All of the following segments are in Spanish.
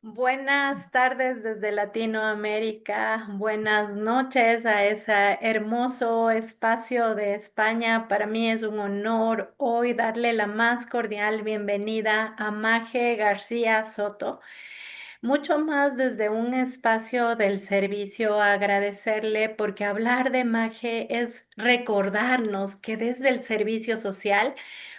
Buenas tardes desde Latinoamérica, buenas noches a ese hermoso espacio de España. Para mí es un honor hoy darle la más cordial bienvenida a Maje García Soto. Mucho más desde un espacio del servicio, agradecerle porque hablar de Maje es recordarnos que desde el servicio social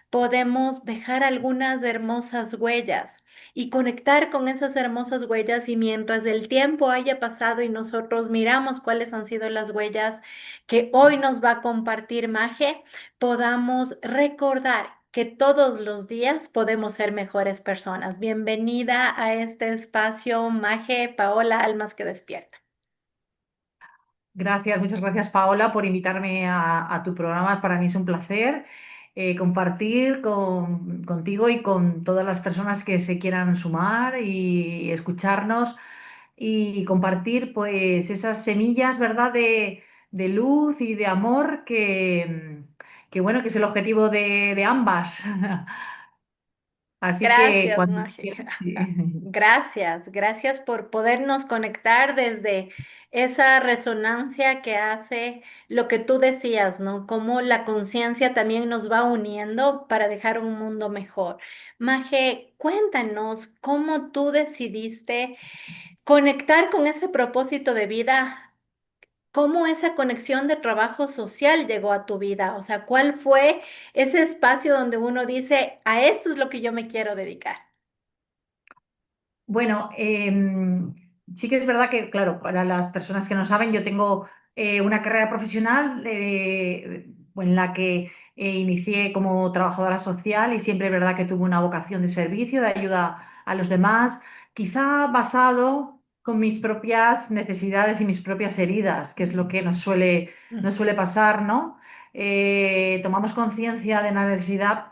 podemos dejar algunas hermosas huellas y conectar con esas hermosas huellas y mientras el tiempo haya pasado y nosotros miramos cuáles han sido las huellas que hoy nos va a compartir Maje, podamos recordar que todos los días podemos ser mejores personas. Bienvenida a este espacio, Maje Paola Almas que despierta. Gracias, muchas gracias Paola por invitarme a tu programa. Para mí es un placer compartir contigo y con todas las personas que se quieran sumar y escucharnos y compartir pues esas semillas, ¿verdad? De luz y de amor que bueno, que es el objetivo de ambas. Así que Gracias, cuando Maje. quieras, sí. Gracias, gracias por podernos conectar desde esa resonancia que hace lo que tú decías, ¿no? Cómo la conciencia también nos va uniendo para dejar un mundo mejor. Maje, cuéntanos cómo tú decidiste conectar con ese propósito de vida. ¿Cómo esa conexión de trabajo social llegó a tu vida? O sea, ¿cuál fue ese espacio donde uno dice, a esto es lo que yo me quiero dedicar? Bueno, sí que es verdad que, claro, para las personas que no saben, yo tengo una carrera profesional en la que inicié como trabajadora social y siempre es verdad que tuve una vocación de servicio, de ayuda a los demás, quizá basado con mis propias necesidades y mis propias heridas, que es lo que nos suele pasar, ¿no? Tomamos conciencia de la necesidad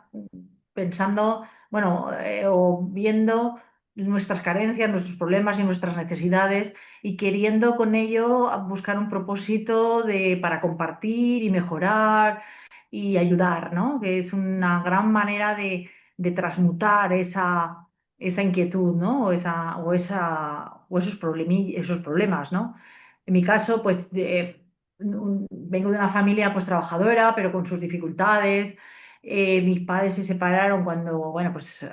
pensando, bueno, o viendo nuestras carencias, nuestros problemas y nuestras necesidades y queriendo con ello buscar un propósito para compartir y mejorar y ayudar, ¿no? Que es una gran manera de transmutar esa inquietud, ¿no? O esos problemas, ¿no? En mi caso, pues vengo de una familia pues trabajadora, pero con sus dificultades. Mis padres se separaron cuando, bueno, pues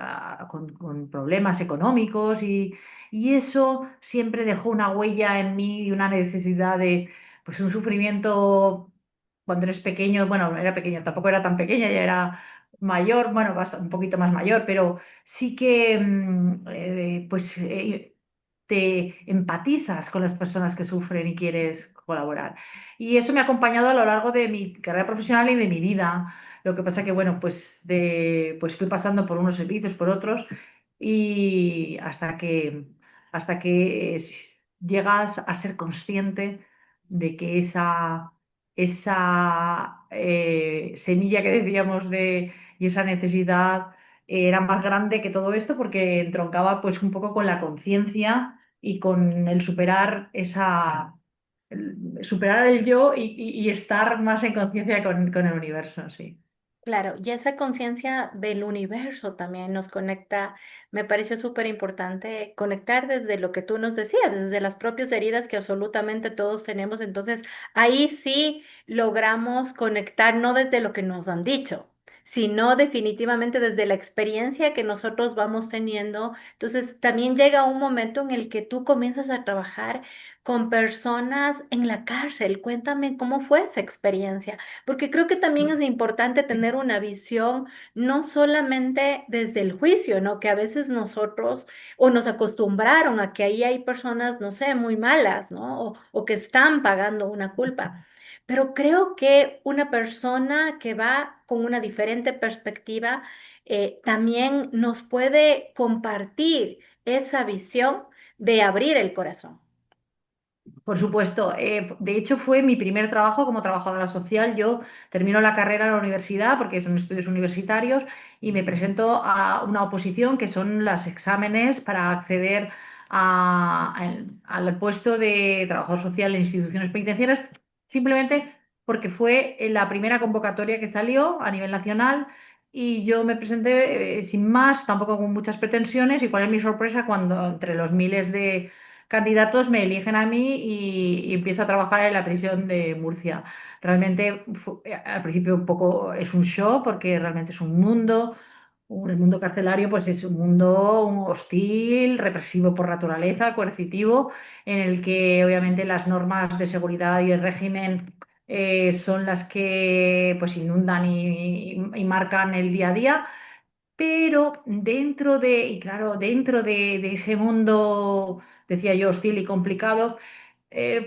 con problemas económicos y eso siempre dejó una huella en mí y una necesidad pues un sufrimiento cuando eres pequeño, bueno, era pequeño, tampoco era tan pequeña, ya era mayor, bueno, un poquito más mayor, pero sí que te empatizas con las personas que sufren y quieres colaborar. Y eso me ha acompañado a lo largo de mi carrera profesional y de mi vida. Lo que pasa que, bueno, pues fui pasando por unos servicios, por otros, y hasta que llegas a ser consciente de que esa semilla que decíamos y esa necesidad era más grande que todo esto porque entroncaba pues un poco con la conciencia y con el superar el yo y estar más en conciencia con el universo, sí. Claro, y esa conciencia del universo también nos conecta, me pareció súper importante conectar desde lo que tú nos decías, desde las propias heridas que absolutamente todos tenemos. Entonces, ahí sí logramos conectar no desde lo que nos han dicho, sino definitivamente desde la experiencia que nosotros vamos teniendo. Entonces, también llega un momento en el que tú comienzas a trabajar con personas en la cárcel. Cuéntame cómo fue esa experiencia. Porque creo que también es importante tener una visión no solamente desde el juicio, ¿no? Que a veces nosotros o nos acostumbraron a que ahí hay personas, no sé, muy malas, ¿no? O que están pagando una culpa. Pero creo que una persona que va con una diferente perspectiva también nos puede compartir esa visión de abrir el corazón. Por supuesto, de hecho fue mi primer trabajo como trabajadora social. Yo termino la carrera en la universidad porque son estudios universitarios y me presento a una oposición que son los exámenes para acceder al puesto de trabajador social en instituciones penitenciarias, simplemente porque fue la primera convocatoria que salió a nivel nacional y yo me presenté sin más, tampoco con muchas pretensiones, y cuál es mi sorpresa cuando entre los miles de candidatos me eligen a mí y empiezo a trabajar en la prisión de Murcia. Realmente al principio un poco es un shock porque realmente es un mundo. El mundo carcelario pues es un mundo hostil, represivo por naturaleza, coercitivo, en el que obviamente las normas de seguridad y el régimen son las que pues inundan y marcan el día a día, pero y claro, dentro de ese mundo, decía yo, hostil y complicado,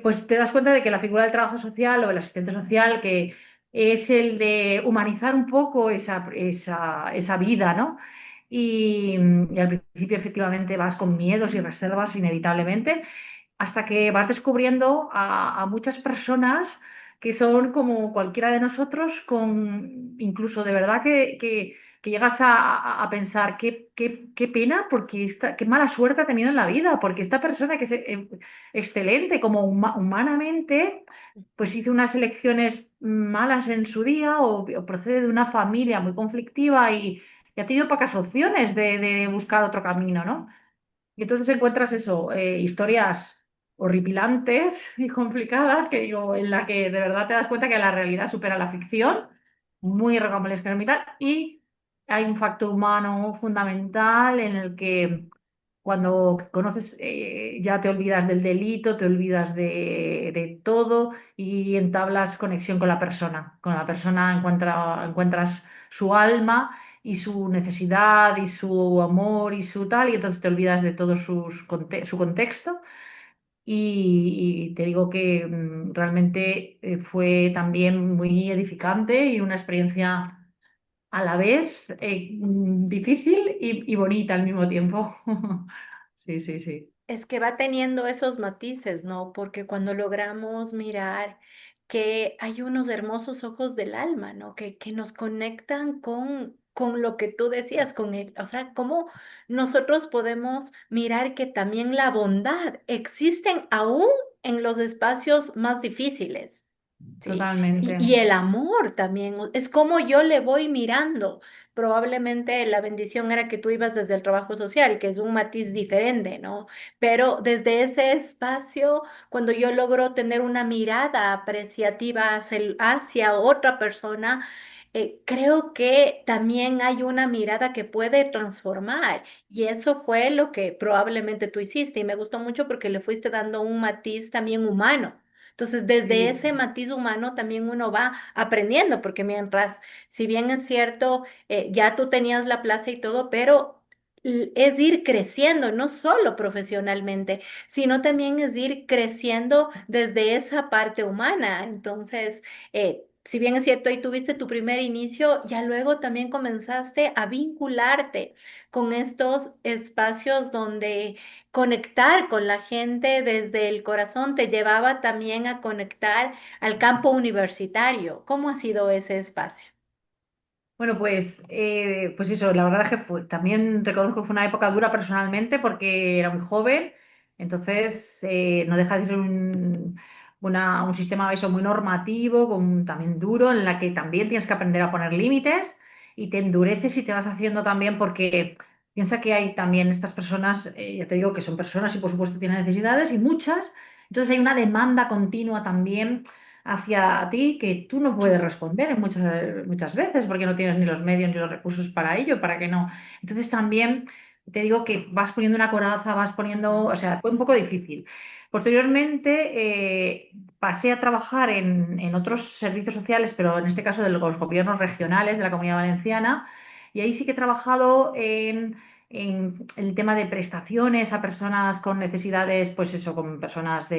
pues te das cuenta de que la figura del trabajo social o el asistente social, que es el de humanizar un poco esa vida, ¿no? Y al principio efectivamente vas con miedos y reservas inevitablemente, hasta que vas descubriendo a muchas personas que son como cualquiera de nosotros, con incluso de verdad que llegas a pensar qué pena, porque qué mala suerte ha tenido en la vida, porque esta persona que es excelente como humanamente, pues hizo unas elecciones malas en su día o procede de una familia muy conflictiva y ha tenido pocas opciones de buscar otro camino, ¿no? Y entonces encuentras eso, historias horripilantes y complicadas, que digo, en la que de verdad te das cuenta que la realidad supera la ficción, muy rocambolesca y tal, y hay un factor humano fundamental en el que cuando conoces, ya te olvidas del delito, te olvidas de todo y entablas conexión con la persona. Con la persona encuentras su alma y su necesidad y su amor y su tal, y entonces te olvidas de todo su contexto. Y te digo que realmente fue también muy edificante y una experiencia a la vez difícil y bonita al mismo tiempo. Sí, sí, sí. Es que va teniendo esos matices, ¿no? Porque cuando logramos mirar que hay unos hermosos ojos del alma, ¿no? Que nos conectan con lo que tú decías, con el, o sea, cómo nosotros podemos mirar que también la bondad existen aún en los espacios más difíciles. ¿Sí? Totalmente. Y el amor también, es como yo le voy mirando. Probablemente la bendición era que tú ibas desde el trabajo social, que es un matiz diferente, ¿no? Pero desde ese espacio, cuando yo logro tener una mirada apreciativa hacia otra persona, creo que también hay una mirada que puede transformar. Y eso fue lo que probablemente tú hiciste. Y me gustó mucho porque le fuiste dando un matiz también humano. Entonces, desde Sí. ese matiz humano también uno va aprendiendo, porque mientras, si bien es cierto, ya tú tenías la plaza y todo, pero es ir creciendo, no solo profesionalmente, sino también es ir creciendo desde esa parte humana. Entonces, si bien es cierto, ahí tuviste tu primer inicio, ya luego también comenzaste a vincularte con estos espacios donde conectar con la gente desde el corazón te llevaba también a conectar al campo universitario. ¿Cómo ha sido ese espacio? Bueno, pues eso, la verdad es que también reconozco que fue una época dura personalmente porque era muy joven, entonces no deja de ser un sistema eso muy normativo, también duro, en la que también tienes que aprender a poner límites y te endureces y te vas haciendo también porque piensa que hay también estas personas, ya te digo que son personas y por supuesto tienen necesidades y muchas, entonces hay una demanda continua también hacia ti que tú no puedes responder en muchas veces porque no tienes ni los medios ni los recursos para ello, para que no. Entonces también te digo que vas poniendo una coraza, vas poniendo, o sea, fue un poco difícil. Posteriormente pasé a trabajar en otros servicios sociales, pero en este caso de los gobiernos regionales de la Comunidad Valenciana, y ahí sí que he trabajado en el tema de prestaciones a personas con necesidades, pues eso, con personas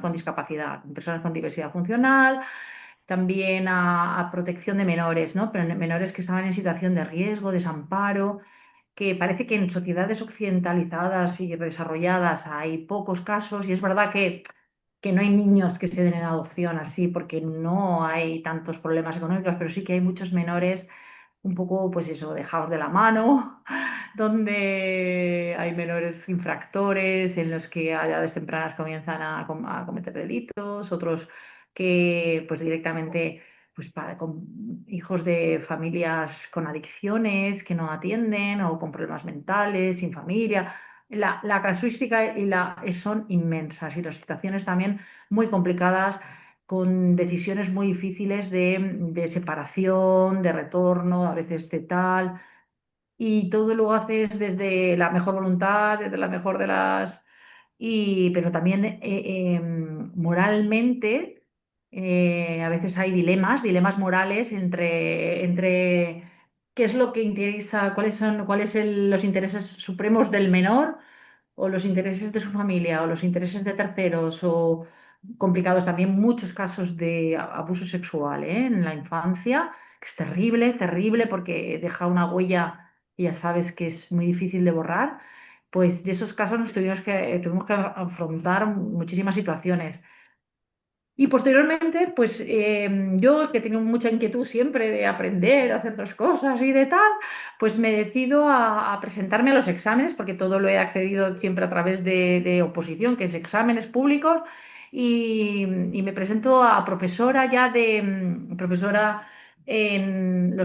con discapacidad, con personas con diversidad funcional, también a protección de menores, ¿no? Pero menores que estaban en situación de riesgo, desamparo, que parece que en sociedades occidentalizadas y desarrolladas hay pocos casos, y es verdad que no hay niños que se den en adopción así, porque no hay tantos problemas económicos, pero sí que hay muchos menores un poco, pues eso, dejados de la mano, donde hay menores infractores en los que a edades tempranas comienzan a cometer delitos, otros que pues directamente pues con hijos de familias con adicciones que no atienden o con problemas mentales, sin familia. La casuística son inmensas y las situaciones también muy complicadas, con decisiones muy difíciles de separación, de retorno, a veces de tal. Y todo lo haces desde la mejor voluntad, desde la mejor de las pero también moralmente a veces hay dilemas morales entre qué es lo que interesa, cuáles son los intereses supremos del menor o los intereses de su familia o los intereses de terceros o complicados también muchos casos de abuso sexual, en la infancia, que es terrible, terrible porque deja una huella y ya sabes que es muy difícil de borrar. Pues de esos casos tuvimos que afrontar muchísimas situaciones. Y posteriormente, pues yo que tengo mucha inquietud siempre de aprender, de hacer otras cosas y de tal, pues me decido a presentarme a los exámenes, porque todo lo he accedido siempre a través de oposición, que es exámenes públicos, y me presento a profesora ya profesora en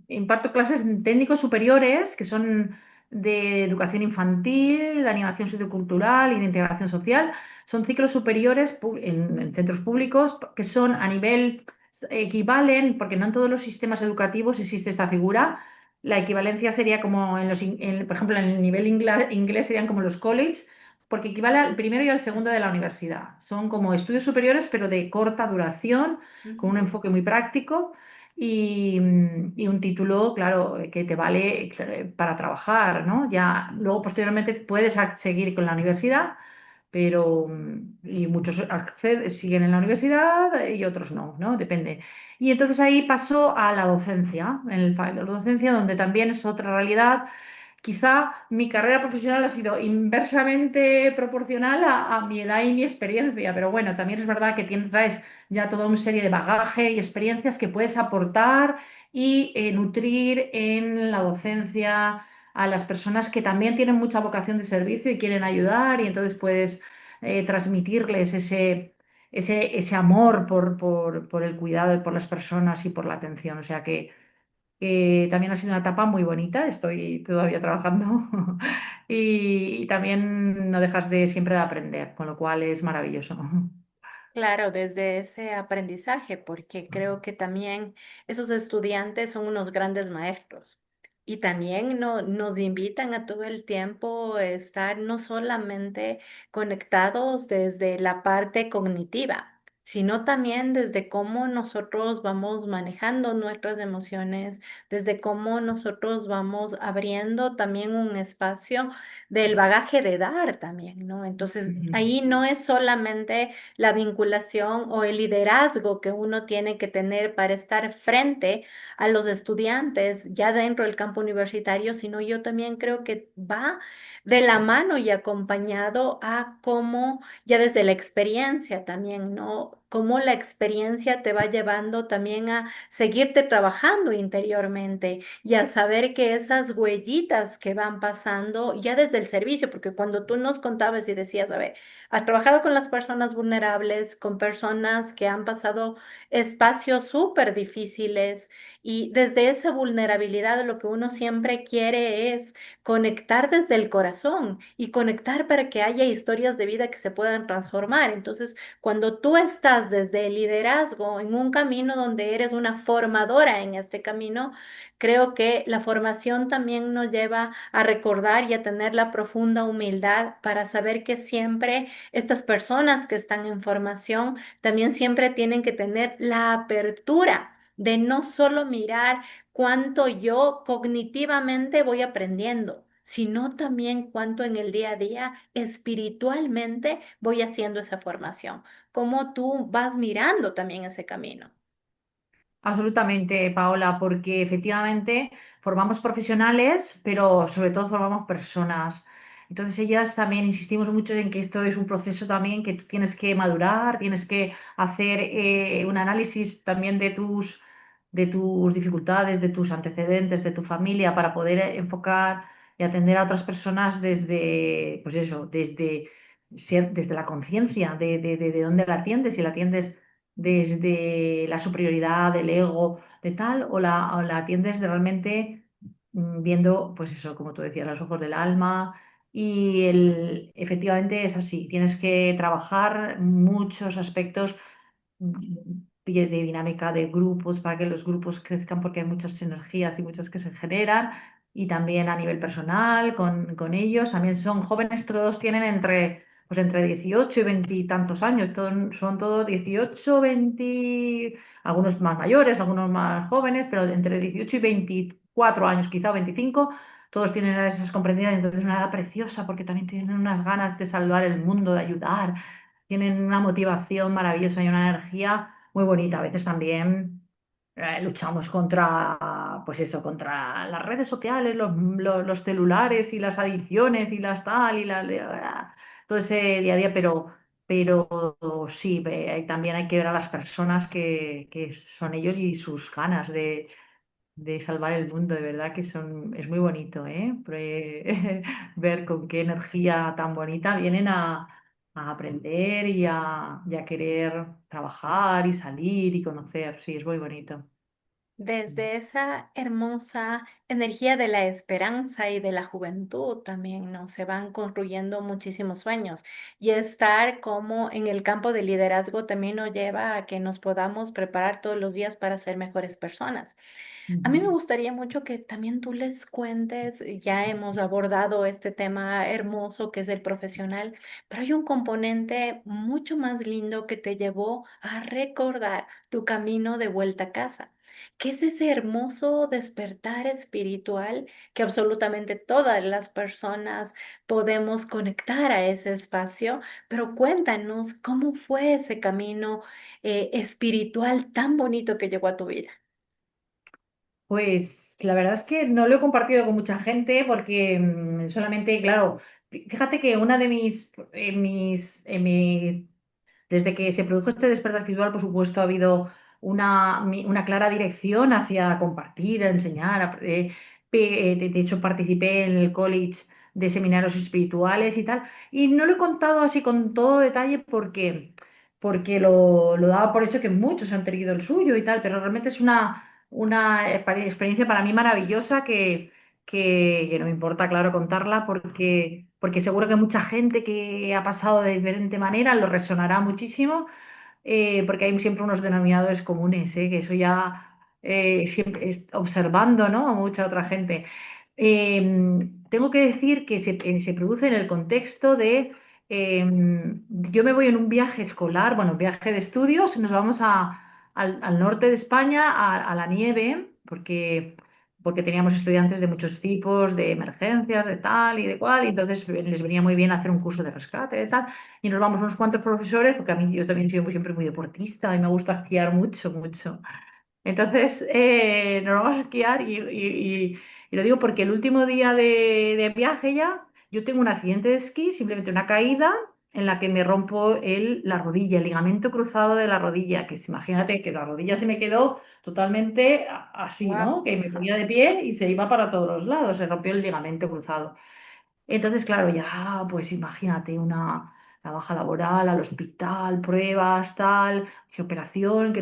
imparto clases en técnicos superiores, que son de educación infantil, animación sociocultural y de integración social. Son ciclos superiores en centros públicos que son a nivel, equivalen, porque no en todos los sistemas educativos existe esta figura. La equivalencia sería como por ejemplo, en el nivel inglés serían como los college, porque equivale al primero y al segundo de la universidad. Son como estudios superiores, pero de corta duración, con un Ujú. enfoque muy práctico y un título, claro, que te vale para trabajar, ¿no? Ya luego posteriormente puedes seguir con la universidad, pero y muchos siguen en la universidad y otros no, ¿no? Depende. Y entonces ahí paso a la docencia, la docencia donde también es otra realidad. Quizá mi carrera profesional ha sido inversamente proporcional a mi edad y mi experiencia, pero bueno, también es verdad que traes ya toda una serie de bagaje y experiencias que puedes aportar y nutrir en la docencia a las personas que también tienen mucha vocación de servicio y quieren ayudar, y entonces puedes transmitirles ese amor por el cuidado y por las personas y por la atención. O sea que también ha sido una etapa muy bonita, estoy todavía trabajando y también no dejas de siempre de aprender, con lo cual es maravilloso. Claro, desde ese aprendizaje, porque creo que también esos estudiantes son unos grandes maestros y también nos invitan a todo el tiempo estar no solamente conectados desde la parte cognitiva, sino también desde cómo nosotros vamos manejando nuestras emociones, desde cómo nosotros vamos abriendo también un espacio del bagaje de dar también, ¿no? Entonces, ahí no es solamente la vinculación o el liderazgo que uno tiene que tener para estar frente a los estudiantes ya dentro del campo universitario, sino yo también creo que va de la mano y acompañado a cómo, ya desde la experiencia también, ¿no? Cómo la experiencia te va llevando también a seguirte trabajando interiormente y a saber que esas huellitas que van pasando ya desde el servicio, porque cuando tú nos contabas y decías, a ver, has trabajado con las personas vulnerables, con personas que han pasado espacios súper difíciles y desde esa vulnerabilidad lo que uno siempre quiere es conectar desde el corazón y conectar para que haya historias de vida que se puedan transformar. Entonces, cuando tú estás desde el liderazgo en un camino donde eres una formadora en este camino, creo que la formación también nos lleva a recordar y a tener la profunda humildad para saber que siempre estas personas que están en formación también siempre tienen que tener la apertura de no solo mirar cuánto yo cognitivamente voy aprendiendo, sino también cuánto en el día a día espiritualmente voy haciendo esa formación, cómo tú vas mirando también ese camino. Absolutamente, Paola, porque efectivamente formamos profesionales, pero sobre todo formamos personas. Entonces, ellas también insistimos mucho en que esto es un proceso también que tú tienes que madurar, tienes que hacer un análisis también de tus dificultades, de tus antecedentes, de tu familia, para poder enfocar y atender a otras personas desde, pues eso, desde la conciencia de dónde la atiendes, si la atiendes desde la superioridad del ego, de tal, o la atiendes de realmente viendo, pues eso, como tú decías, los ojos del alma. Y efectivamente es así, tienes que trabajar muchos aspectos de dinámica de grupos para que los grupos crezcan porque hay muchas energías y muchas que se generan y también a nivel personal con ellos. También son jóvenes, todos tienen pues entre 18 y 20 y tantos años, son todos 18 20 algunos más mayores, algunos más jóvenes, pero entre 18 y 24 años, quizá o 25. Todos tienen esas comprendidas, entonces es una edad preciosa porque también tienen unas ganas de salvar el mundo, de ayudar, tienen una motivación maravillosa y una energía muy bonita. A veces también luchamos contra, pues eso, contra las redes sociales, los celulares y las adicciones y las tal todo ese día a día, pero sí, también hay que ver a las personas que son ellos y sus ganas de salvar el mundo, de verdad que es muy bonito, ¿eh? Ver con qué energía tan bonita vienen a aprender y a querer trabajar y salir y conocer, sí, es muy bonito. Desde esa hermosa energía de la esperanza y de la juventud también, ¿no? Se van construyendo muchísimos sueños y estar como en el campo de liderazgo también nos lleva a que nos podamos preparar todos los días para ser mejores personas. A mí me Ujú. gustaría mucho que también tú les cuentes, ya hemos abordado este tema hermoso que es el profesional, pero hay un componente mucho más lindo que te llevó a recordar tu camino de vuelta a casa, que es ese hermoso despertar espiritual que absolutamente todas las personas podemos conectar a ese espacio, pero cuéntanos cómo fue ese camino espiritual tan bonito que llegó a tu vida. Pues la verdad es que no lo he compartido con mucha gente porque solamente, claro, fíjate que una de desde que se produjo este despertar espiritual, por supuesto, ha habido una clara dirección hacia compartir, enseñar. De hecho, participé en el college de seminarios espirituales y tal. Y no lo he contado así con todo detalle porque lo daba por hecho que muchos han tenido el suyo y tal, pero realmente es una experiencia para mí maravillosa que no me importa, claro, contarla porque seguro que mucha gente que ha pasado de diferente manera lo resonará muchísimo, porque hay siempre unos denominadores comunes, que eso ya siempre observando, ¿no? A mucha otra gente. Tengo que decir que se produce en el contexto de, yo me voy en un viaje escolar, bueno, viaje de estudios, nos vamos al norte de España, a la nieve, porque teníamos estudiantes de muchos tipos, de emergencias, de tal y de cual, y entonces les venía muy bien hacer un curso de rescate, de tal, y nos vamos unos cuantos profesores, porque a mí yo también he sido siempre muy deportista y me gusta esquiar mucho, mucho. Entonces, nos vamos a esquiar y lo digo porque el último día de viaje ya, yo tengo un accidente de esquí, simplemente una caída en la que me rompo la rodilla, el ligamento cruzado de la rodilla, imagínate que la rodilla se me quedó totalmente así, Wow. ¿no? Que me ponía de pie y se iba para todos los lados, se rompió el ligamento cruzado. Entonces, claro, ya, pues imagínate la baja laboral, al hospital, pruebas, tal, que no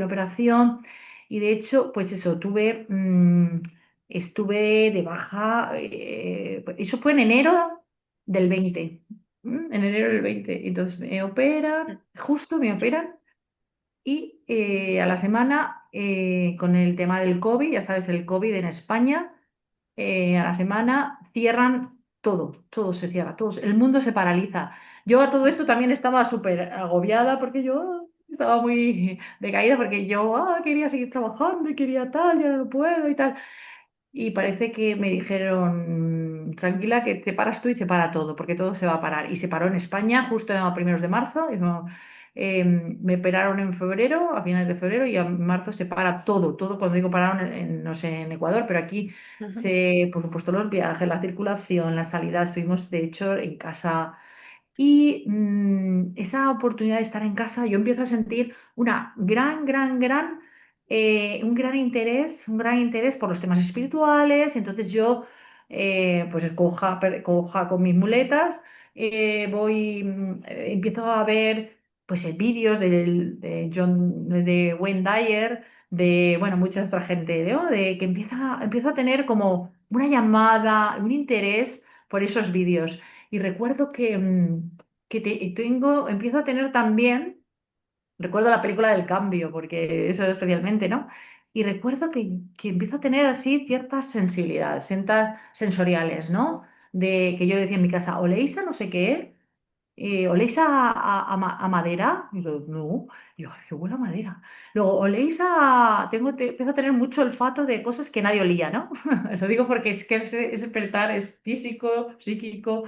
operación. Y de hecho, pues eso, estuve de baja, eso fue en enero del 20, en enero del 20. Entonces me operan, justo me operan, y a la semana, con el tema del COVID, ya sabes, el COVID en España a la semana cierran todo, todo se cierra, todo, el mundo se paraliza. Yo a todo esto también estaba súper agobiada porque yo estaba muy decaída porque yo quería seguir trabajando y quería tal, ya no puedo y tal. Y parece que me dijeron, tranquila, que te paras tú y se para todo, porque todo se va a parar. Y se paró en España justo a primeros de marzo. Y me operaron en febrero, a finales de febrero, y en marzo se para todo, todo. Cuando digo pararon, no sé, en Ecuador, pero aquí por supuesto, los viajes, la circulación, la salida. Estuvimos, de hecho, en casa y esa oportunidad de estar en casa, yo empiezo a sentir una un gran interés por los temas espirituales. Entonces yo, pues coja con mis muletas, empiezo a ver pues vídeos de John, de Wayne Dyer, de, bueno, mucha otra gente, ¿no? De que empiezo a tener como una llamada, un interés por esos vídeos. Y recuerdo empiezo a tener también, recuerdo la película del cambio, porque eso especialmente, ¿no? Y recuerdo que empiezo a tener así ciertas sensibilidades, ciertas sensoriales, ¿no? De que yo decía en mi casa, oléis a no sé qué, ¿oléis a madera? Y yo, no. Y yo, "Ay, que huele a madera". Luego, ¿oléis a...? Empiezo a tener mucho olfato de cosas que nadie olía, ¿no? Lo digo porque es que ese despertar es físico, psíquico.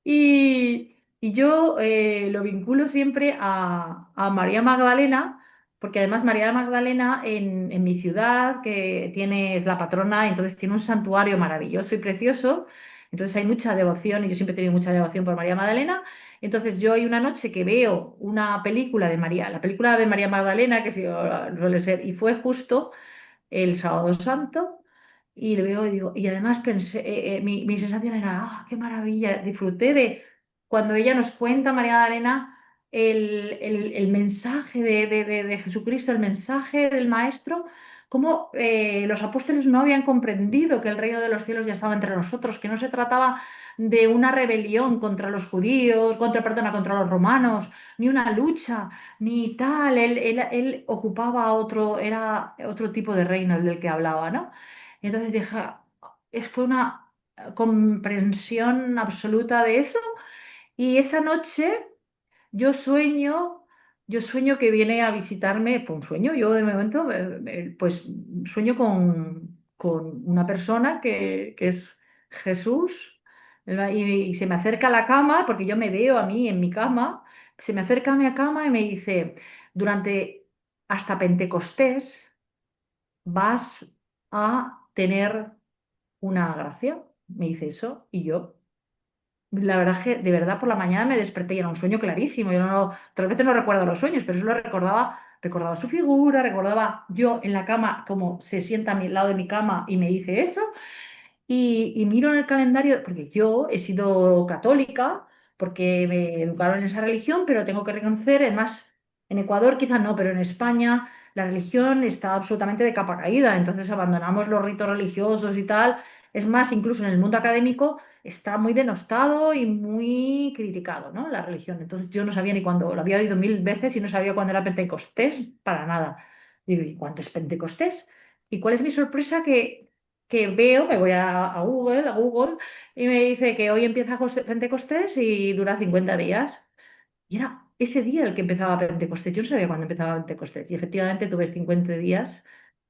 Y yo lo vinculo siempre a María Magdalena, porque además María Magdalena en mi ciudad, es la patrona, entonces tiene un santuario maravilloso y precioso, entonces hay mucha devoción y yo siempre he tenido mucha devoción por María Magdalena. Entonces yo hay una noche que veo una película de María, la película de María Magdalena, que sí, suele ser, y fue justo el Sábado Santo. Y lo veo y digo, y además pensé, mi sensación era, ¡ah, qué maravilla! Disfruté de cuando ella nos cuenta, María Magdalena, el mensaje de Jesucristo, el mensaje del Maestro, cómo los apóstoles no habían comprendido que el reino de los cielos ya estaba entre nosotros, que no se trataba de una rebelión contra los judíos, contra los romanos, ni una lucha, ni tal. Él ocupaba era otro tipo de reino el del que hablaba, ¿no? Y entonces dije, fue una comprensión absoluta de eso. Y esa noche yo sueño, yo sueño que viene a visitarme, fue un sueño, yo de momento, pues sueño con una persona que es Jesús, y se me acerca a la cama, porque yo me veo a mí en mi cama, se me acerca a mi cama y me dice, durante hasta Pentecostés vas a tener una gracia, me dice eso, y yo, la verdad es que de verdad por la mañana me desperté y era un sueño clarísimo, yo no, otras veces no recuerdo los sueños, pero eso lo recordaba su figura, recordaba yo en la cama, como se sienta a mi lado de mi cama y me dice eso, y miro en el calendario, porque yo he sido católica, porque me educaron en esa religión, pero tengo que reconocer, además, en Ecuador quizás no, pero en España la religión está absolutamente de capa caída, entonces abandonamos los ritos religiosos y tal. Es más, incluso en el mundo académico está muy denostado y muy criticado, ¿no? La religión. Entonces yo no sabía ni cuándo, lo había oído mil veces y no sabía cuándo era Pentecostés, para nada. Digo, ¿y cuánto es Pentecostés? ¿Y cuál es mi sorpresa? Que veo, me voy a Google, y me dice que hoy empieza Pentecostés y dura 50 días. Y era ese día el que empezaba Pentecostés. Yo no sabía cuándo empezaba Pentecostés. Y efectivamente tuve 50 días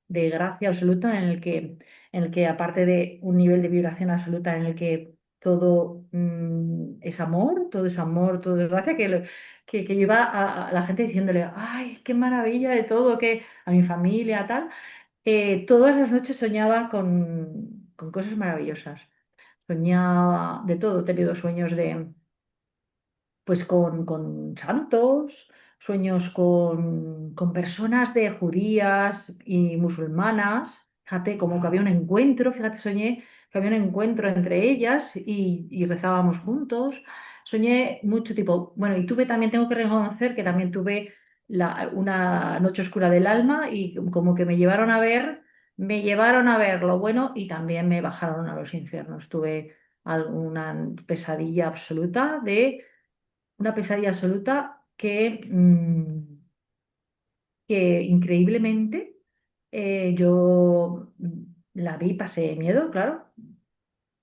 de gracia absoluta en el que aparte de un nivel de vibración absoluta en el que todo es amor, todo es amor, todo es gracia, que lleva a la gente diciéndole, ay, qué maravilla de todo, que a mi familia, tal. Todas las noches soñaba con cosas maravillosas. Soñaba de todo, he tenido sueños pues con santos, sueños con personas de judías y musulmanas. Fíjate, como que había un encuentro, fíjate, soñé que había un encuentro entre ellas y rezábamos juntos. Soñé mucho tipo, bueno, y también tengo que reconocer que también tuve una noche oscura del alma y como que me llevaron a ver lo bueno y también me bajaron a los infiernos. Tuve alguna pesadilla absoluta una pesadilla absoluta que increíblemente yo la vi, pasé miedo, claro,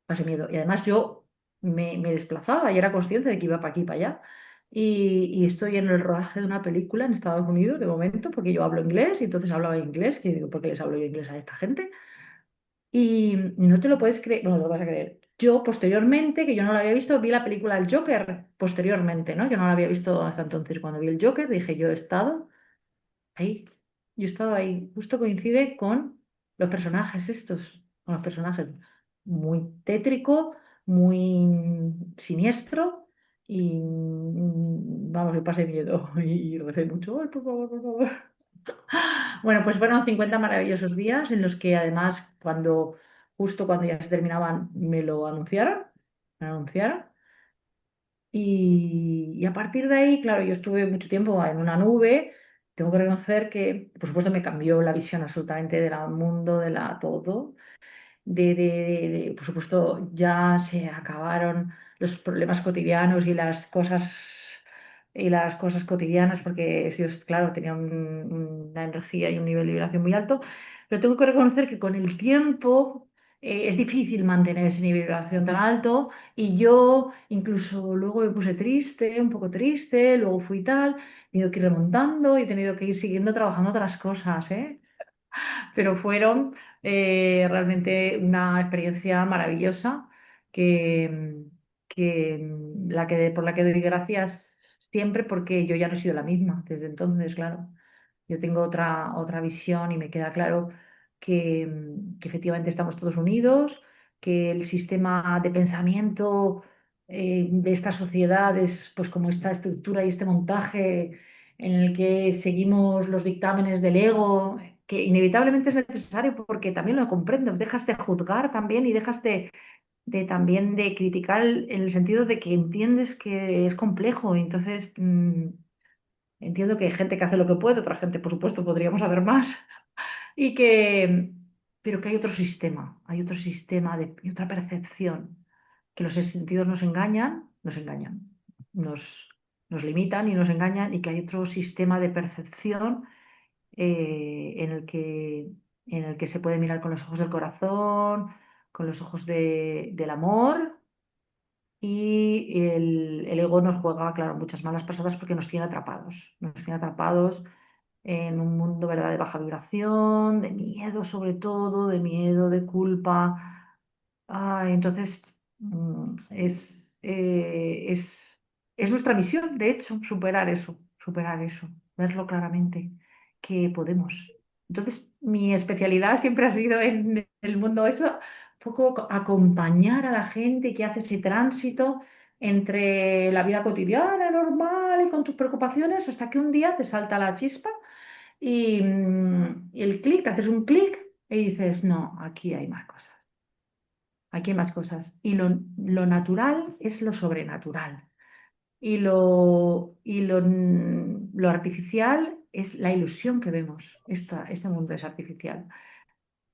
pasé miedo. Y además yo me desplazaba y era consciente de que iba para aquí y para allá. Y estoy en el rodaje de una película en Estados Unidos de momento, porque yo hablo inglés y entonces hablaba inglés, que digo, ¿por qué les hablo yo inglés a esta gente? Y no te lo puedes creer, no lo vas a creer. Yo posteriormente, que yo no la había visto, vi la película del Joker posteriormente, ¿no? Yo no la había visto hasta entonces. Cuando vi el Joker dije, yo he estado ahí, yo he estado ahí. Justo coincide con los personajes estos, con los personajes. Muy tétrico, muy siniestro y vamos, me pasé miedo y recé mucho, "Ay, por favor, por favor". Bueno, pues fueron 50 maravillosos días en los que además justo cuando ya se terminaban, me lo anunciaron, me anunciaron. Y a partir de ahí, claro, yo estuve mucho tiempo en una nube. Tengo que reconocer que, por supuesto, me cambió la visión absolutamente del mundo, de la todo. Por supuesto, ya se acabaron los problemas cotidianos y las cosas cotidianas, porque ellos, claro, tenían una energía y un nivel de vibración muy alto, pero tengo que reconocer que con el tiempo es difícil mantener ese nivel de vibración tan alto y yo incluso luego me puse triste, un poco triste, luego fui tal, he tenido que ir remontando y he tenido que ir siguiendo trabajando otras cosas, ¿eh? Pero fueron realmente una experiencia maravillosa que, por la que doy gracias siempre porque yo ya no he sido la misma desde entonces, claro. Yo tengo otra visión y me queda claro que efectivamente estamos todos unidos, que el sistema de pensamiento de esta sociedad es pues como esta estructura y este montaje en el que seguimos los dictámenes del ego, que inevitablemente es necesario porque también lo comprendo, dejas de juzgar también y dejas también de criticar en el sentido de que entiendes que es complejo. Y entonces, entiendo que hay gente que hace lo que puede, otra gente, por supuesto, podríamos hacer más, y que, pero que hay otro sistema y otra percepción, que los sentidos nos engañan, nos, nos limitan y nos engañan, y que hay otro sistema de percepción en en el que se puede mirar con los ojos del corazón, con los ojos del amor, y el ego nos juega, claro, muchas malas pasadas porque nos tiene atrapados en un mundo, ¿verdad?, de baja vibración, de miedo sobre todo, de miedo, de culpa. Entonces, es nuestra misión, de hecho, superar eso, verlo claramente, que podemos. Entonces, mi especialidad siempre ha sido en el mundo eso, un poco acompañar a la gente que hace ese tránsito entre la vida cotidiana, normal y con tus preocupaciones, hasta que un día te salta la chispa y el clic, haces un clic y dices, no, aquí hay más cosas, aquí hay más cosas. Y lo natural es lo sobrenatural. Lo artificial es la ilusión que vemos. Este mundo es artificial.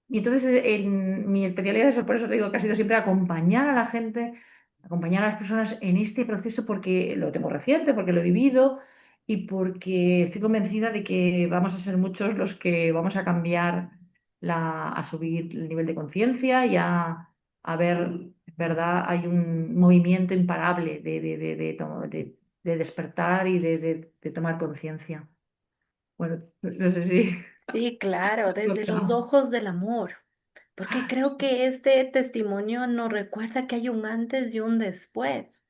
Y entonces mi especialidad es, por eso te digo que ha sido siempre acompañar a la gente, acompañar a las personas en este proceso porque lo tengo reciente, porque lo he vivido y porque estoy convencida de que vamos a ser muchos los que vamos a cambiar, a subir el nivel de conciencia y a ver, ¿verdad? Hay un movimiento imparable de despertar y de tomar conciencia. Bueno, no sé si... Sí, claro, desde los ojos del amor, porque creo que este testimonio nos recuerda que hay un antes y un después,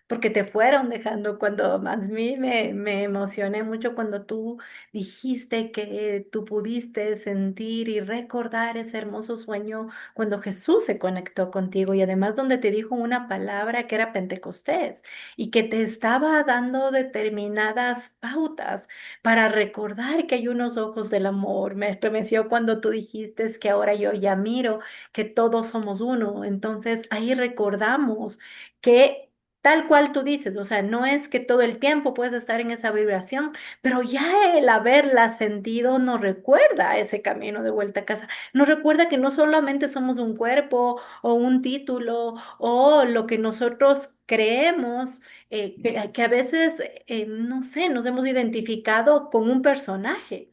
porque te fueron dejando cuando más me emocioné mucho cuando tú dijiste que tú pudiste sentir y recordar ese hermoso sueño cuando Jesús se conectó contigo y además donde te dijo una palabra que era Pentecostés y que te estaba dando determinadas pautas para recordar que hay unos ojos del amor. Me estremeció cuando tú dijiste que ahora yo ya miro que todos somos uno. Entonces ahí recordamos que tal cual tú dices, o sea, no es que todo el tiempo puedes estar en esa vibración, pero ya el haberla sentido nos recuerda ese camino de vuelta a casa. Nos recuerda que no solamente somos un cuerpo o un título o lo que nosotros creemos Sí, que a veces, no sé, nos hemos identificado con un personaje,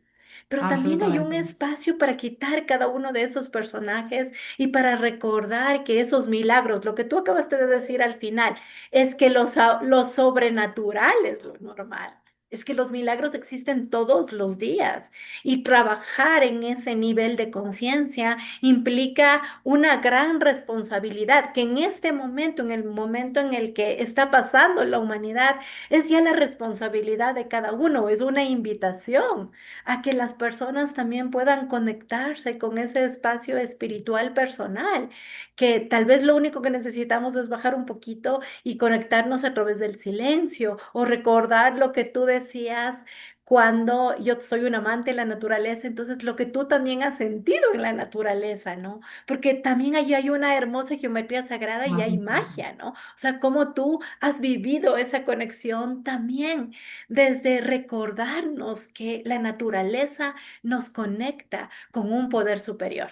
pero también hay un absolutamente. espacio para quitar cada uno de esos personajes y para recordar que esos milagros, lo que tú acabaste de decir al final, es que lo sobrenatural es lo normal. Es que los milagros existen todos los días y trabajar en ese nivel de conciencia implica una gran responsabilidad que en este momento, en el momento en el que está pasando la humanidad, es ya la responsabilidad de cada uno, es una invitación a que las personas también puedan conectarse con ese espacio espiritual personal, que tal vez lo único que necesitamos es bajar un poquito y conectarnos a través del silencio o recordar lo que tú decías decías cuando yo soy un amante de la naturaleza, entonces lo que tú también has sentido en la naturaleza, ¿no? Porque también allí hay una hermosa geometría sagrada y hay Mágica. magia, ¿no? O sea, cómo tú has vivido esa conexión también, desde recordarnos que la naturaleza nos conecta con un poder superior.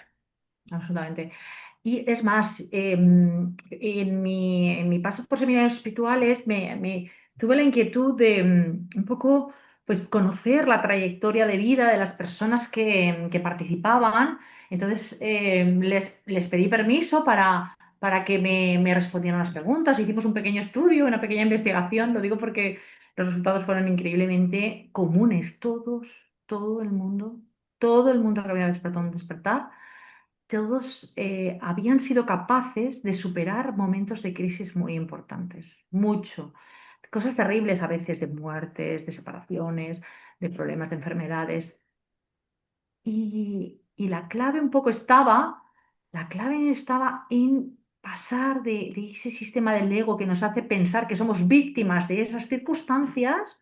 Absolutamente. Y es más, en mi paso por seminarios espirituales tuve la inquietud de un poco pues, conocer la trayectoria de vida de las personas que participaban. Entonces, les pedí permiso para que me respondieran las preguntas. Hicimos un pequeño estudio, una pequeña investigación. Lo digo porque los resultados fueron increíblemente comunes. Todo el mundo que había despertado un despertar todos habían sido capaces de superar momentos de crisis muy importantes, mucho. Cosas terribles a veces de muertes, de separaciones, de problemas de enfermedades. Y la clave estaba en pasar de ese sistema del ego que nos hace pensar que somos víctimas de esas circunstancias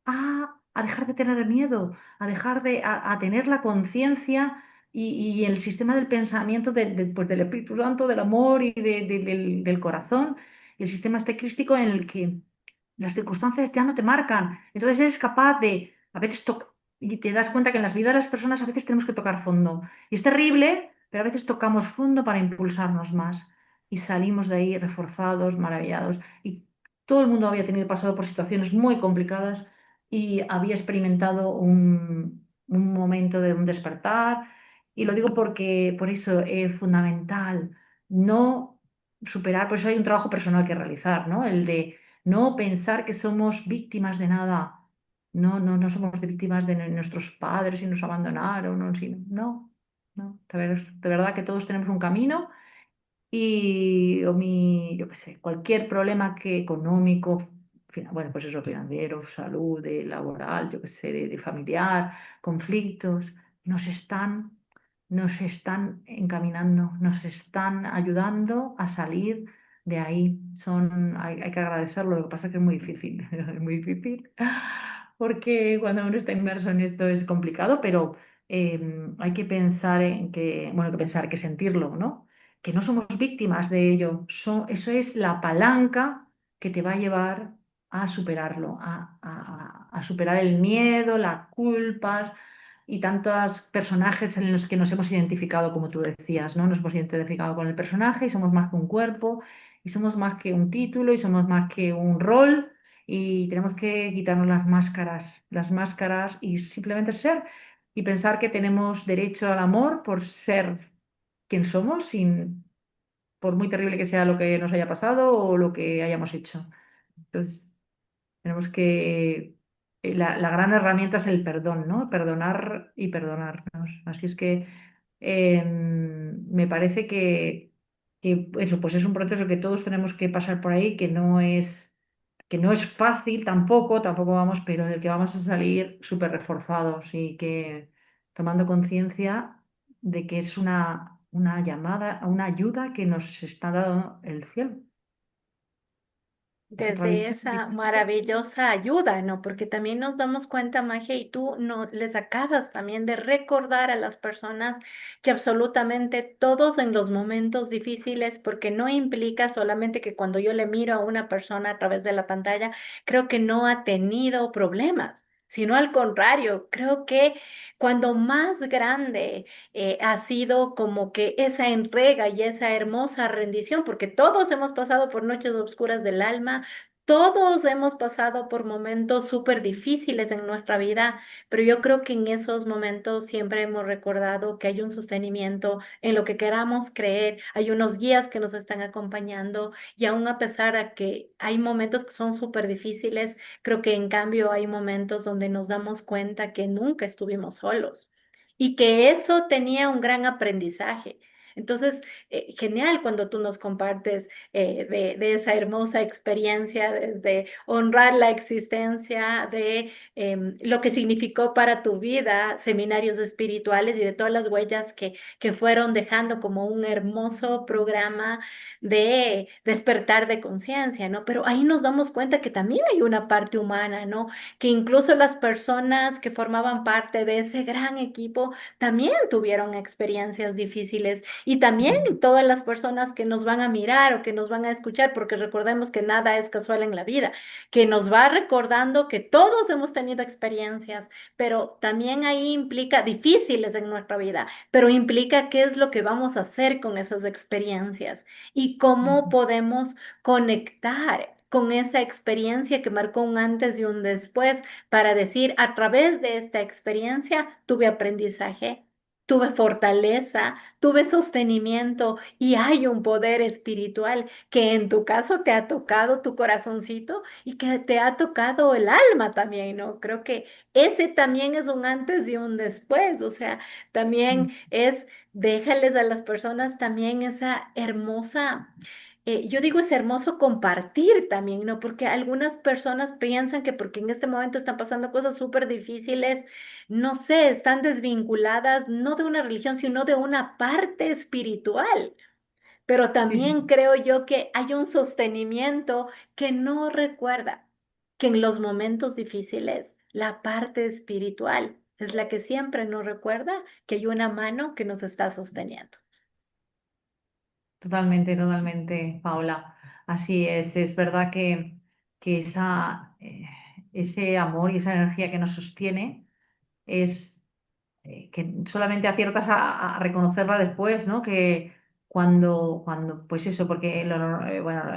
a dejar de tener miedo, a dejar a tener la conciencia y el sistema del pensamiento pues, del Espíritu Santo, del amor y del corazón, el sistema este crístico en el que las circunstancias ya no te marcan. Entonces eres capaz de, a veces, y te das cuenta que en las vidas de las personas a veces tenemos que tocar fondo. Y es terrible, pero a veces tocamos fondo para impulsarnos más. Y salimos de ahí reforzados, maravillados. Y todo el mundo había tenido pasado por situaciones muy complicadas y había experimentado un momento de un despertar. Y lo digo porque por eso es fundamental no superar, por eso hay un trabajo personal que realizar, ¿no? El de no pensar que somos víctimas de nada. No somos víctimas de nuestros padres y nos abandonaron, no. De verdad que todos tenemos un camino y yo qué sé, cualquier problema que económico, bueno, pues eso, financiero, salud, laboral, yo qué sé, de familiar, conflictos, nos están, nos están encaminando, nos están ayudando a salir de ahí. Hay que agradecerlo, lo que pasa es que es muy difícil, es muy difícil, porque cuando uno está inmerso en esto es complicado, pero hay que pensar en que, bueno, hay que pensar, que sentirlo, ¿no? Que no somos víctimas de ello. Eso es la palanca que te va a llevar a superarlo, a superar el miedo, las culpas y tantos personajes en los que nos hemos identificado, como tú decías, ¿no? Nos hemos identificado con el personaje y somos más que un cuerpo y somos más que un título y somos más que un rol y tenemos que quitarnos las máscaras y simplemente ser y pensar que tenemos derecho al amor por ser quien somos, por muy terrible que sea lo que nos haya pasado o lo que hayamos hecho. Entonces, tenemos que... la gran herramienta es el perdón, ¿no? Perdonar y perdonarnos. Así es que me parece que eso, pues es un proceso que todos tenemos que pasar por ahí, que no es fácil tampoco vamos, pero del que vamos a salir súper reforzados y que tomando conciencia de que es una llamada, una ayuda que nos está dando el cielo. A través Desde de esa maravillosa ayuda, ¿no? Porque también nos damos cuenta, Magia, y tú no les acabas también de recordar a las personas que absolutamente todos en los momentos difíciles, porque no implica solamente que cuando yo le miro a una persona a través de la pantalla, creo que no ha tenido problemas. Sino al contrario, creo que cuando más grande ha sido como que esa entrega y esa hermosa rendición, porque todos hemos pasado por noches oscuras del alma, todos hemos pasado por momentos súper difíciles en nuestra vida, pero yo creo que en esos momentos siempre hemos recordado que hay un sostenimiento en lo que queramos creer, hay unos guías que nos están acompañando y aún a pesar de que hay momentos que son súper difíciles, creo que en cambio hay momentos donde nos damos cuenta que nunca estuvimos solos y que eso tenía un gran aprendizaje. Entonces, genial cuando tú nos compartes de esa hermosa experiencia, desde honrar la existencia, de lo que significó para tu vida seminarios espirituales y de todas las huellas que fueron dejando como un hermoso programa de despertar de conciencia, ¿no? Pero ahí nos damos cuenta que también hay una parte humana, ¿no? Que incluso las personas que formaban parte de ese gran equipo también tuvieron experiencias difíciles y también todas las personas que nos van a mirar o que nos van a escuchar, porque recordemos que nada es casual en la vida, que nos va recordando que todos hemos tenido experiencias, pero también ahí implica difíciles en nuestra vida, pero implica qué es lo que vamos a hacer con esas experiencias y cómo podemos conectar con esa experiencia que marcó un antes y un después para decir, a través de esta experiencia tuve aprendizaje, tuve fortaleza, tuve sostenimiento y hay un poder espiritual que en tu caso te ha tocado tu corazoncito y que te ha tocado el alma también, ¿no? Creo que ese también es un antes y un después, o sea, también es, déjales a las personas también esa hermosa yo digo es hermoso compartir también, ¿no? Porque algunas personas piensan que porque en este momento están pasando cosas súper difíciles, no sé, están desvinculadas no de una religión, sino de una parte espiritual. Pero Sí, sí, también creo yo que hay un sostenimiento que no recuerda que en los momentos difíciles la parte espiritual es la que siempre nos recuerda que hay una mano que nos está sosteniendo. totalmente, totalmente, Paola. Así es verdad que ese amor y esa energía que nos sostiene es que solamente aciertas a reconocerla después, ¿no? Que cuando pues eso, porque bueno,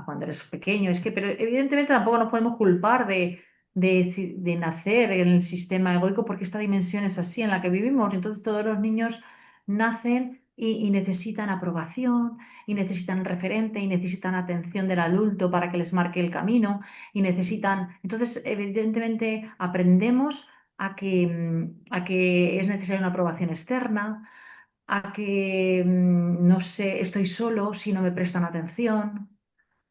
cuando eres pequeño, es que, pero evidentemente tampoco nos podemos culpar de nacer en el sistema egoico porque esta dimensión es así en la que vivimos. Entonces todos los niños nacen y necesitan aprobación, y necesitan referente, y necesitan atención del adulto para que les marque el camino, y necesitan, entonces evidentemente aprendemos a que es necesaria una aprobación externa, a que, no sé, estoy solo si no me prestan atención,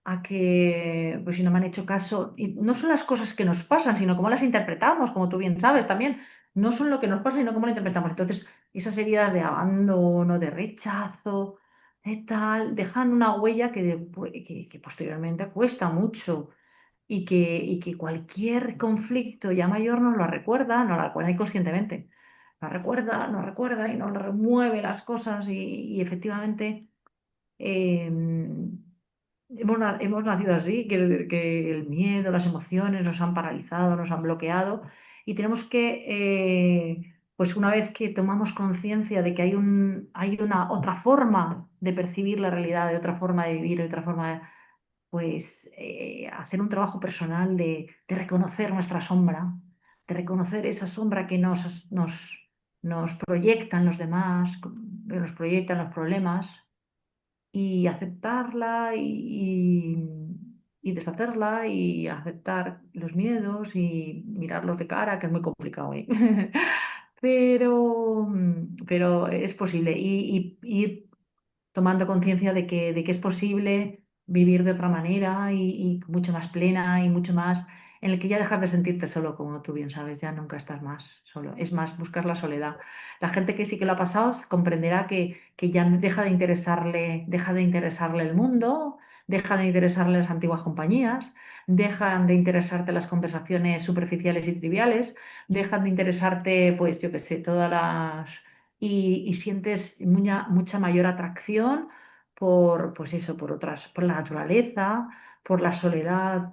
a que, pues si no me han hecho caso, y no son las cosas que nos pasan, sino cómo las interpretamos, como tú bien sabes también, no son lo que nos pasa, sino cómo lo interpretamos. Entonces, esas heridas de abandono, de rechazo, de tal, dejan una huella que posteriormente cuesta mucho y que cualquier conflicto ya mayor nos lo recuerda inconscientemente. Nos recuerda y nos remueve las cosas y efectivamente eh, hemos nacido así, que el miedo, las emociones nos han paralizado, nos han bloqueado y tenemos que, pues una vez que tomamos conciencia de que hay una otra forma de percibir la realidad, de otra forma de vivir, de otra forma de pues hacer un trabajo personal de reconocer nuestra sombra, de reconocer esa sombra que nos proyectan los demás, que nos proyectan los problemas y aceptarla y deshacerla y aceptar los miedos y mirarlos de cara, que es muy complicado, ¿eh? Pero es posible y ir tomando conciencia de que es posible vivir de otra manera y mucho más plena y mucho más, en el que ya dejas de sentirte solo, como tú bien sabes, ya nunca estás más solo. Es más, buscar la soledad. La gente que sí que lo ha pasado comprenderá que ya deja de interesarle el mundo, deja de interesarle las antiguas compañías, dejan de interesarte las conversaciones superficiales y triviales, dejan de interesarte, pues yo qué sé, todas las y sientes mucha mayor atracción pues eso, por la naturaleza, por la soledad,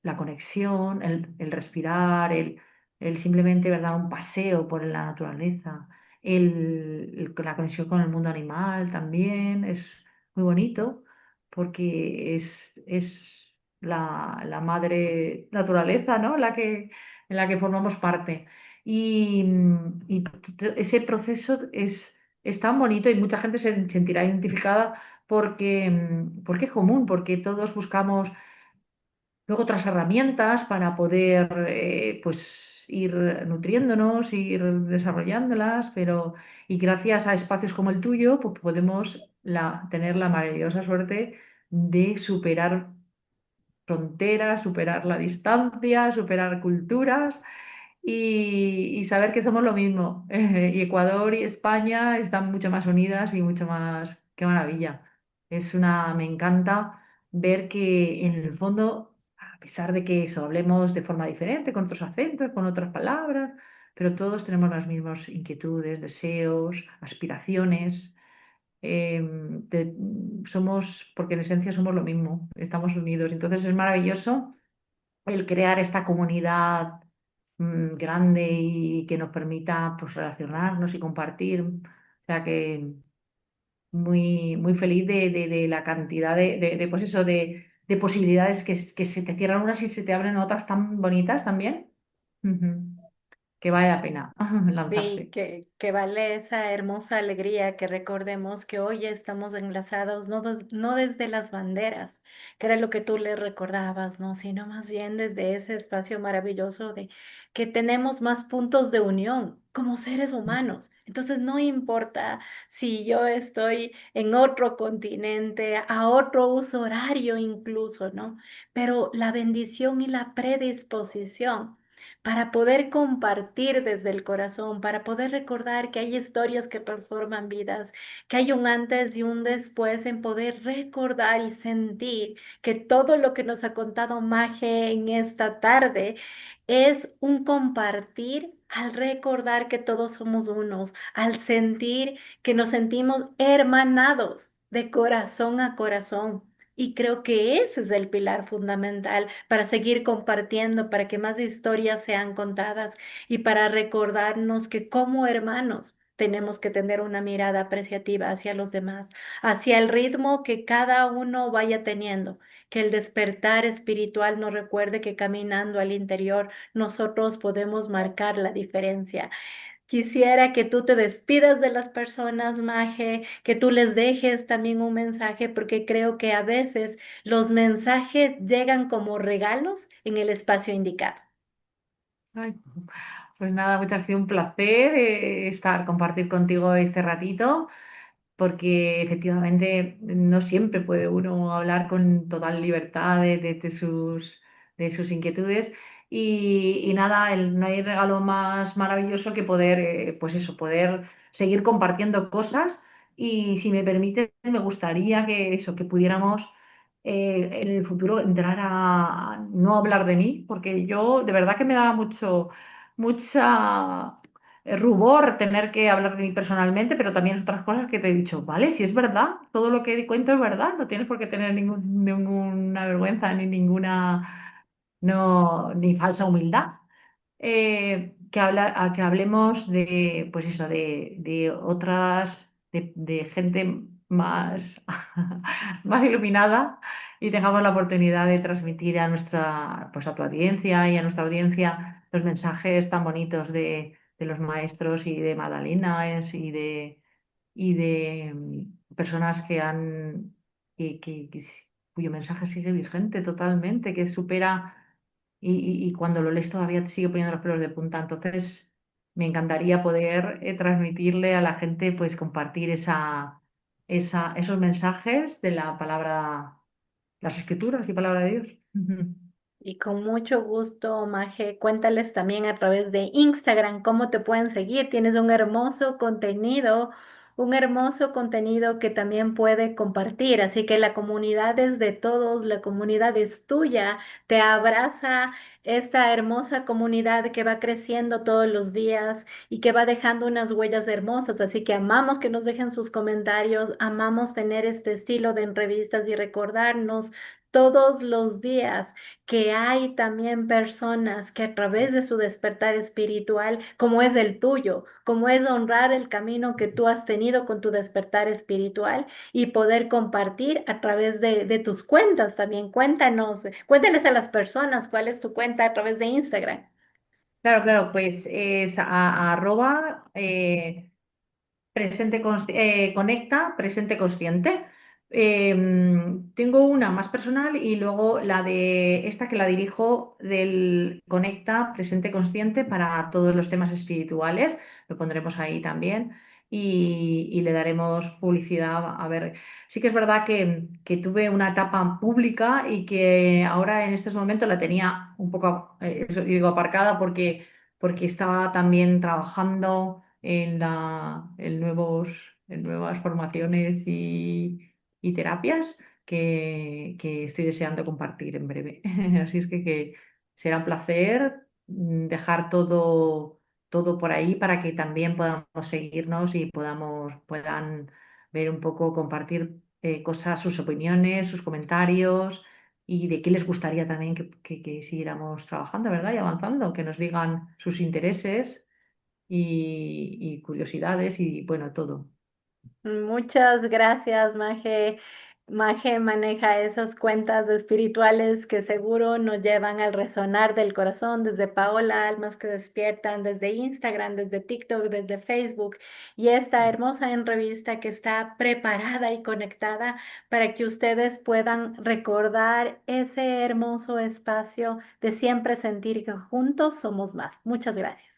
la conexión, el respirar, el simplemente, ¿verdad? Un paseo por la naturaleza, la conexión con el mundo animal también es muy bonito porque es la madre naturaleza, ¿no? En la que formamos parte. Y ese proceso es tan bonito y mucha gente se sentirá identificada porque es común, porque todos buscamos luego otras herramientas para poder pues ir nutriéndonos, ir desarrollándolas, pero y gracias a espacios como el tuyo, pues podemos tener la maravillosa suerte de superar fronteras, superar la distancia, superar culturas y saber que somos lo mismo. Y Ecuador y España están mucho más unidas y mucho más, qué maravilla. Me encanta ver que en el fondo, a pesar de que eso, hablemos de forma diferente, con otros acentos, con otras palabras, pero todos tenemos las mismas inquietudes, deseos, aspiraciones. Porque en esencia somos lo mismo, estamos unidos. Entonces es maravilloso el crear esta comunidad grande y que nos permita pues, relacionarnos y compartir. O sea que muy feliz de la cantidad pues eso, de posibilidades que se te cierran unas y se te abren otras tan bonitas también. Ujú. Que vale la pena Sí, lanzarse. que vale esa hermosa alegría que recordemos que hoy estamos enlazados, no desde las banderas, que era lo que tú le recordabas, ¿no? Sino más bien desde ese espacio maravilloso de que tenemos más puntos de unión como seres humanos. Entonces no importa si yo estoy en otro continente, a otro uso horario incluso, ¿no? Pero la bendición y la predisposición para poder compartir desde el corazón, para poder recordar que hay historias que transforman vidas, que hay un antes y un después en poder recordar y sentir que todo lo que nos ha contado Maje en esta tarde es un compartir al recordar que todos somos unos, al sentir que nos sentimos hermanados de corazón a corazón. Y creo que ese es el pilar fundamental para seguir compartiendo, para que más historias sean contadas y para recordarnos que como hermanos tenemos que tener una mirada apreciativa hacia los demás, hacia el ritmo que cada uno vaya teniendo, que el despertar espiritual nos recuerde que caminando al interior nosotros podemos marcar la diferencia. Quisiera que tú te despidas de las personas, Maje, que tú les dejes también un mensaje, porque creo que a veces los mensajes llegan como regalos en el espacio indicado. Ay, pues nada, muchas ha sido un placer compartir contigo este ratito. Porque efectivamente no siempre puede uno hablar con total libertad de sus inquietudes. Y nada, no hay regalo más maravilloso que poder, pues eso, poder seguir compartiendo cosas. Y si me permite, me gustaría que eso, que pudiéramos en el futuro entrar a no hablar de mí, porque yo de verdad que me da mucha rubor tener que hablar de mí personalmente, pero también otras cosas que te he dicho, vale, si es verdad, todo lo que cuento es verdad, no tienes por qué tener ninguna vergüenza ni ninguna, no, ni falsa humildad. Que hablemos de, pues eso, de otras, de gente más, más iluminada y tengamos la oportunidad de transmitir a pues a tu audiencia y a nuestra audiencia los mensajes tan bonitos de los maestros y de Magdalenas y de personas cuyo mensaje sigue vigente totalmente, que supera y cuando lo lees todavía te sigue poniendo los pelos de punta. Entonces, me encantaría poder transmitirle a la gente, pues compartir esos mensajes de la palabra, las escrituras y palabra de Dios. Y con mucho gusto, Maje, cuéntales también a través de Instagram cómo te pueden seguir. Tienes un hermoso contenido que también puede compartir. Así que la comunidad es de todos, la comunidad es tuya. Te abraza esta hermosa comunidad que va creciendo todos los días y que va dejando unas huellas hermosas. Así que amamos que nos dejen sus comentarios, amamos tener este estilo de entrevistas y recordarnos todos los días que hay también personas que a través de su despertar espiritual, como es el tuyo, como es honrar el camino que tú has tenido con tu despertar espiritual y poder compartir a través de tus cuentas también. Cuéntanos, cuéntales a las personas cuál es tu cuenta a través de Instagram. Claro, claro, pues es arroba conecta presente consciente. Tengo una más personal y luego la de esta que la dirijo del Conecta Presente Consciente para todos los temas espirituales. Lo pondremos ahí también y le daremos publicidad. A ver, sí que es verdad que tuve una etapa pública y que ahora en estos momentos la tenía un poco, eso digo, aparcada porque estaba también trabajando en nuevas formaciones y terapias que estoy deseando compartir en breve. Así es que será un placer dejar todo por ahí para que también podamos seguirnos y puedan ver un poco, compartir cosas, sus opiniones, sus comentarios y de qué les gustaría también que siguiéramos trabajando, ¿verdad? Y avanzando, que nos digan sus intereses y curiosidades y bueno, todo. Muchas gracias, Maje. Maje maneja esas cuentas espirituales que seguro nos llevan al resonar del corazón, desde Paola Almas que despiertan, desde Instagram, desde TikTok, desde Facebook, y esta hermosa en revista que está preparada y conectada para que ustedes puedan recordar ese hermoso espacio de siempre sentir que juntos somos más. Muchas gracias.